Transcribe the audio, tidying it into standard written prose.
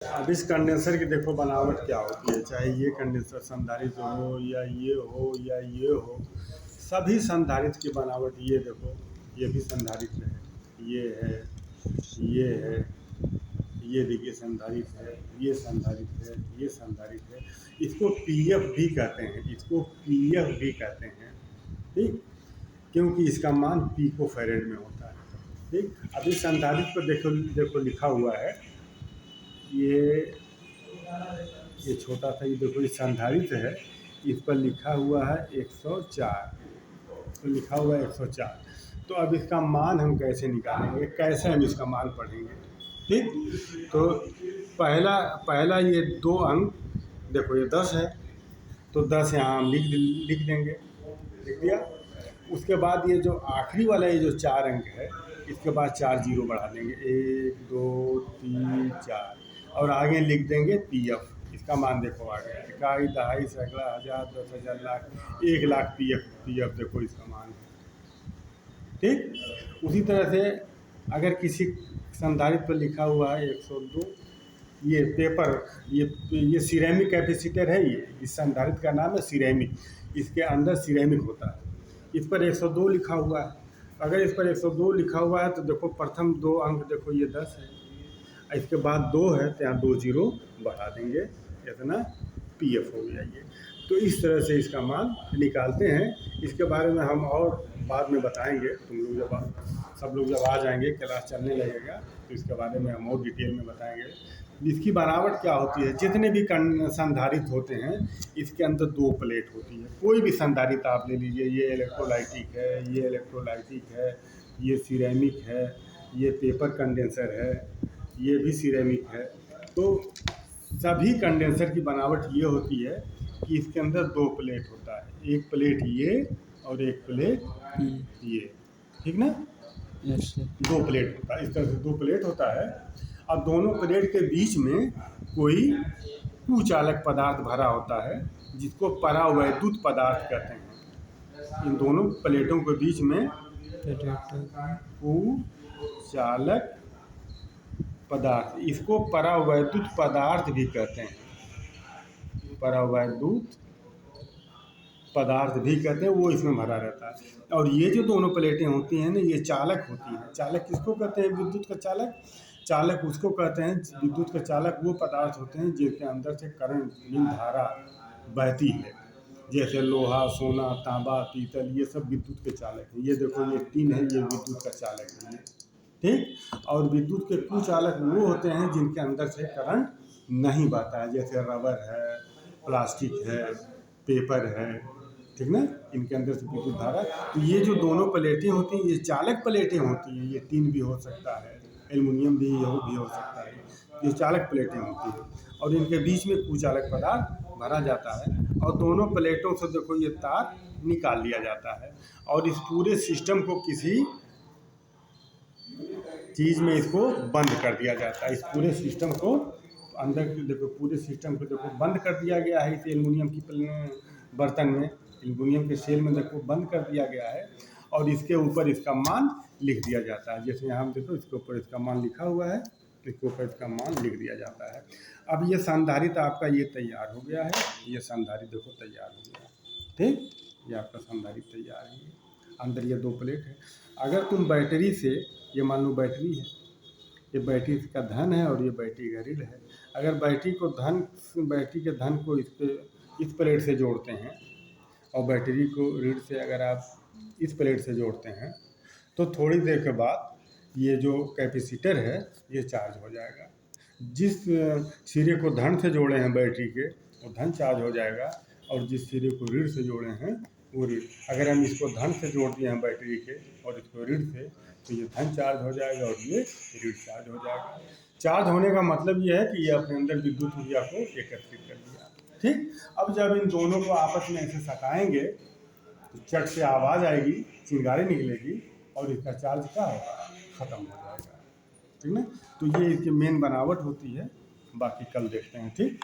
अब इस कंडेंसर की देखो बनावट क्या होती है, चाहे ये कंडेंसर संधारित्र हो या ये हो, सभी संधारित्र की बनावट ये देखो, ये भी संधारित्र है, ये है, ये देखिए संधारित्र है, ये संधारित्र है, ये संधारित्र है। इसको पीएफ भी कहते हैं, इसको पीएफ भी कहते हैं, ठीक, क्योंकि इसका मान पिको फैरेड में होता है, ठीक। अब इस संधारित्र पर देखो देखो लिखा हुआ है, ये छोटा सा, ये देखो ये संधारित्र है, इस पर लिखा हुआ है 104, तो लिखा हुआ है 104। तो अब इसका मान हम कैसे निकालेंगे, कैसे हम इसका मान पढ़ेंगे, ठीक। तो पहला ये 2 अंक देखो, ये 10 है, तो 10 यहाँ हम लिख देंगे, लिख दिया। उसके बाद ये जो आखिरी वाला ये जो 4 अंक है, इसके बाद 4 जीरो बढ़ा देंगे, 1 2 3 4, और आगे लिख देंगे पीएफ। इसका मान देखो आ गया, इकाई, दहाई, सैकड़ा, हज़ार, 10,000, लाख, 1 लाख पीएफ देखो इसका मान है, ठीक। उसी तरह से अगर किसी संधारित्र पर लिखा हुआ है 102, ये पेपर, ये सिरेमिक कैपेसिटर है, ये इस संधारित्र का नाम है सिरेमिक, इसके अंदर सिरेमिक होता है। इस पर 102 लिखा हुआ है, अगर इस पर 102 लिखा हुआ है तो देखो प्रथम 2 अंक देखो ये 10 है, इसके बाद 2 है तो यहाँ 2 जीरो बढ़ा देंगे, इतना पीएफ हो गया ये। तो इस तरह से इसका मान निकालते हैं। इसके बारे में हम और बाद में बताएंगे, तुम लोग सब लोग जब आ जाएंगे, क्लास चलने लगेगा, तो इसके बारे में हम और डिटेल में बताएंगे। इसकी बनावट क्या होती है, जितने भी संधारित्र होते हैं इसके अंदर 2 प्लेट होती है। कोई भी संधारित्र आप ले लीजिए, ये इलेक्ट्रोलाइटिक है, ये इलेक्ट्रोलाइटिक है, ये सिरेमिक है, ये पेपर कंडेंसर है, ये भी सिरेमिक है। तो सभी कंडेंसर की बनावट ये होती है कि इसके अंदर 2 प्लेट होता है, एक प्लेट ये और एक प्लेट ये, ठीक ना। 2 प्लेट होता है, इस तरह से 2 प्लेट होता है। अब दोनों प्लेट के बीच में कोई कुचालक पदार्थ भरा होता है, जिसको परावैद्युत पदार्थ कहते हैं। इन दोनों प्लेटों के बीच में कुचालक पदार्थ, इसको परावैद्युत पदार्थ भी कहते हैं, परावैद्युत पदार्थ भी कहते हैं, वो इसमें भरा रहता है। और ये जो दोनों प्लेटें होती हैं ना, ये चालक होती हैं। चालक किसको कहते हैं, विद्युत का चालक, चालक उसको कहते हैं, विद्युत का चालक वो पदार्थ होते हैं जिनके अंदर से करंट धारा बहती है, जैसे लोहा, सोना, तांबा, पीतल, ये सब विद्युत के चालक हैं। ये देखो ये टिन है, ये विद्युत का चालक है, ठीक। और विद्युत के कुचालक वो होते हैं जिनके अंदर से करंट नहीं बहता है, जैसे रबर है, प्लास्टिक है, पेपर है, ठीक ना, इनके अंदर से विद्युत धारा। तो ये जो दोनों प्लेटें होती हैं, ये चालक प्लेटें होती हैं। ये टिन भी हो सकता है, एल्युमिनियम भी हो सकता है, ये चालक प्लेटें होती हैं। और इनके बीच में कुचालक पदार्थ भरा जाता है, और दोनों प्लेटों से देखो ये तार निकाल लिया जाता है, और इस पूरे सिस्टम को किसी चीज़ में इसको बंद कर दिया जाता है। इस पूरे सिस्टम को अंदर देखो, पूरे सिस्टम को देखो बंद कर दिया गया है इस एल्युमिनियम की बर्तन में, एल्युमिनियम के सेल में देखो बंद कर दिया गया है, और इसके ऊपर इसका मान लिख दिया जाता है। जैसे यहाँ देखो इसके ऊपर इसका मान लिखा हुआ है, इसके ऊपर इसका मान लिख दिया जाता है। अब ये संधारित्र आपका ये तैयार हो गया है, ये संधारित्र देखो तैयार हो गया, ठीक, ये आपका संधारित्र तैयार है। अंदर ये 2 प्लेट है। अगर तुम बैटरी से, ये मान लो बैटरी है, ये बैटरी का धन है और ये बैटरी का ऋण है। अगर बैटरी के धन को इस प्लेट से जोड़ते हैं, और बैटरी को ऋण से अगर आप इस प्लेट से जोड़ते हैं, तो थोड़ी देर के बाद ये जो कैपेसिटर है ये चार्ज हो जाएगा। जिस सिरे को धन से जोड़े हैं बैटरी के, वो धन चार्ज हो जाएगा, और जिस सिरे को ऋण से जोड़े हैं वो ऋण। अगर हम इसको धन से जोड़ दिए हैं बैटरी के और इसको ऋण से, तो ये धन चार्ज हो जाएगा और ये ऋण चार्ज हो जाएगा। चार्ज होने का मतलब ये है कि ये अपने अंदर विद्युत ऊर्जा को एकत्रित कर लिया, ठीक। अब जब इन दोनों को आपस में ऐसे सटाएंगे तो चट से आवाज़ आएगी, चिंगारी निकलेगी, और इसका चार्ज क्या होगा, ख़त्म हो जाएगा, ठीक ना। तो ये इसकी मेन बनावट होती है, बाकी कल देखते हैं, ठीक।